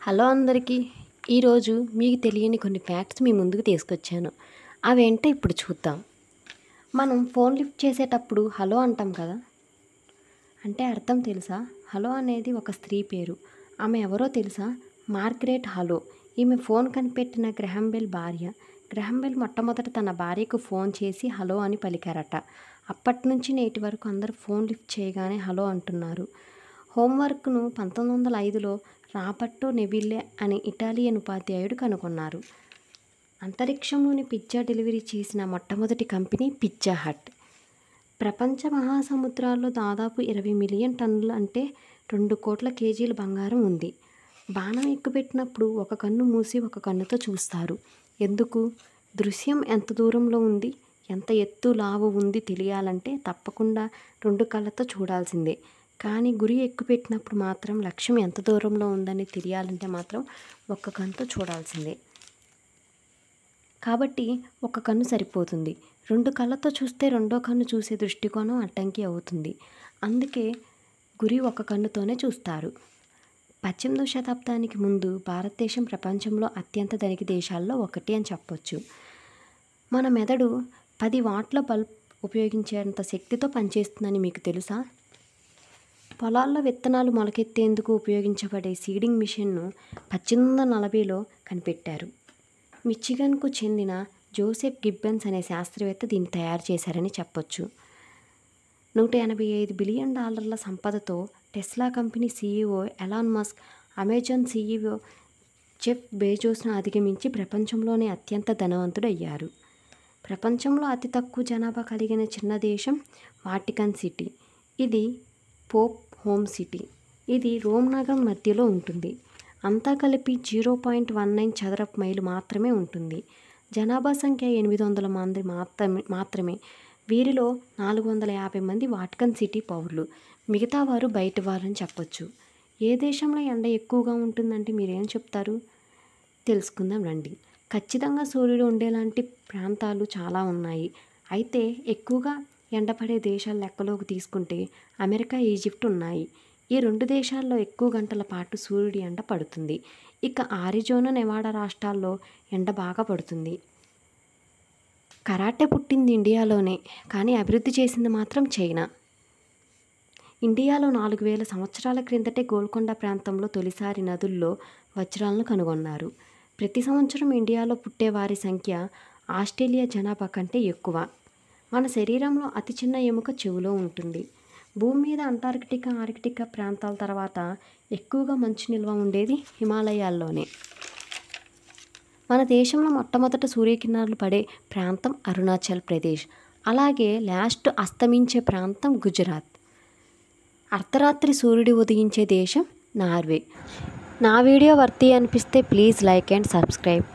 Hello అందరికీ. ఈరోజు మీకు తెలియని కొన్ని ఫ్యాక్ట్స్ మీ ముందుకు తీసుకొచ్చాను. అవేంటో ఇప్పుడు చూద్దాం. మనం ఫోన్ లిఫ్ట్ చేసేటప్పుడు హలో అంటాం కదా, అంటే అర్థం తెలుసా? హలో అనేది ఒక స్త్రీ పేరు. ఆమె ఎవరో తెలుసా? Margaret hello. ఈమె ఫోన్ కనిపెట్టిన గ్రహం బెల్ భార్య. గ్రహం బెల్ మొట్టమొదట తన భార్యకు ఫోన్ చేసి హలో అని పలికారట. అప్పటి నుంచి నేటి వరకు అందరూ ఫోన్ లిఫ్ట్ చేయగానే హలో అంటున్నారు. హోంవర్క్ను 1905లో రాబర్టో నెవిల్లే అనే ఇటాలియన్ ఉపాధ్యాయుడు కనుగొన్నారు. అంతరిక్షంలోని పిజ్జా డెలివరీ చేసిన మొట్టమొదటి కంపెనీ పిజ్జా హట్. ప్రపంచ మహాసముద్రాల్లో దాదాపు 20 మిలియన్ టన్నులు అంటే 2 కోట్ల కేజీల బంగారం ఉంది. బాణం ఎక్కుపెట్టినప్పుడు ఒక కన్ను మూసి ఒక కన్నుతో చూస్తారు. ఎందుకు? దృశ్యం ఎంత దూరంలో ఉంది, ఎంత ఎత్తు లావు ఉంది తెలియాలంటే తప్పకుండా 2 కళ్ళతో చూడాల్సిందే. కానీ గురి ఎక్కుపెట్టినప్పుడు మాత్రం లక్ష్యం ఎంత దూరంలో ఉందని తెలియాలంటే మాత్రం ఒక్క కన్నుతో చూడాల్సిందే. కాబట్టి ఒక కన్ను సరిపోతుంది. 2 కళ్ళతో చూస్తే రెండో కన్ను చూసే దృష్టికోణం అడ్డంకి అవుతుంది. అందుకే గురి ఒక కన్నుతోనే చూస్తారు. 18వ శతాబ్దానికి ముందు భారతదేశం ప్రపంచంలో అత్యంత ధనిక దేశాల్లో ఒకటి అని చెప్పొచ్చు. మన మెదడు 10 వాట్ల బల్బ్ ఉపయోగించేంత శక్తితో పనిచేస్తుందని మీకు తెలుసా? పొలాల్లో విత్తనాలు మొలకెత్తేందుకు ఉపయోగించబడే సీడింగ్ మిషన్ను 1840లో కనిపెట్టారు. మిచిగన్కు చెందిన జోసెఫ్ గిబ్బన్స్ అనే శాస్త్రవేత్త దీన్ని తయారు చేశారని చెప్పొచ్చు. $185 బిలియన్ సంపదతో Tesla company CEO Elon Musk, Amazon CEO Jeff బేజోస్ను అధిగమించి ప్రపంచంలోనే అత్యంత ధనవంతుడు అయ్యారు. ప్రపంచంలో అతి తక్కువ జనాభా కలిగిన చిన్న దేశం వాటికన్ సిటీ. ఇది పోప్ హోమ్ సిటీ. ఇది రోమ్ నగరం మధ్యలో ఉంటుంది. అంతా కలిపి 0.19 చదరపు మైలు మాత్రమే ఉంటుంది. జనాభా సంఖ్య 800 మంది మాత్రమే. వీరిలో 450 మంది వాటికన్ సిటీ పౌరులు. మిగతా వారు బయట వారని చెప్పొచ్చు. ఏ దేశంలో ఎండ ఎక్కువగా ఉంటుందంటే మీరేం చెప్తారు? తెలుసుకుందాం రండి. ఖచ్చితంగా సూర్యుడు ఉండేలాంటి ప్రాంతాలు చాలా ఉన్నాయి. అయితే ఎక్కువగా ఎండపడే దేశాల లెక్కలోకి తీసుకుంటే అమెరికా, ఈజిప్ట్ ఉన్నాయి. ఈ 2 దేశాల్లో ఎక్కువ గంటల పాటు సూర్యుడి ఎండ పడుతుంది. ఇక ఆరిజోనా, నెవాడా రాష్ట్రాల్లో ఎండ బాగా పడుతుంది. కరాటే పుట్టింది ఇండియాలోనే, కానీ అభివృద్ధి చేసింది మాత్రం చైనా. ఇండియాలో 4000 సంవత్సరాల క్రిందటే గోల్కొండ ప్రాంతంలో తొలిసారి నదుల్లో వజ్రాలను కనుగొన్నారు. ప్రతి సంవత్సరం ఇండియాలో పుట్టే వారి సంఖ్య ఆస్ట్రేలియా జనాభా కంటే ఎక్కువ. మన శరీరంలో అతి చిన్న ఎముక చెవులో ఉంటుంది. భూమి మీద అంటార్కిటికా, ఆర్కిటికా ప్రాంతాల తర్వాత ఎక్కువగా మంచు నిల్వ ఉండేది హిమాలయాల్లోనే. మన దేశంలో మొట్టమొదట సూర్యకిరణాలు పడే ప్రాంతం అరుణాచల్ ప్రదేశ్. అలాగే లాస్ట్ అస్తమించే ప్రాంతం గుజరాత్. అర్ధరాత్రి సూర్యుడు ఉదయించే దేశం నార్వే. నా వీడియో వర్తి అనిపిస్తే ప్లీజ్ లైక్ అండ్ సబ్స్క్రైబ్.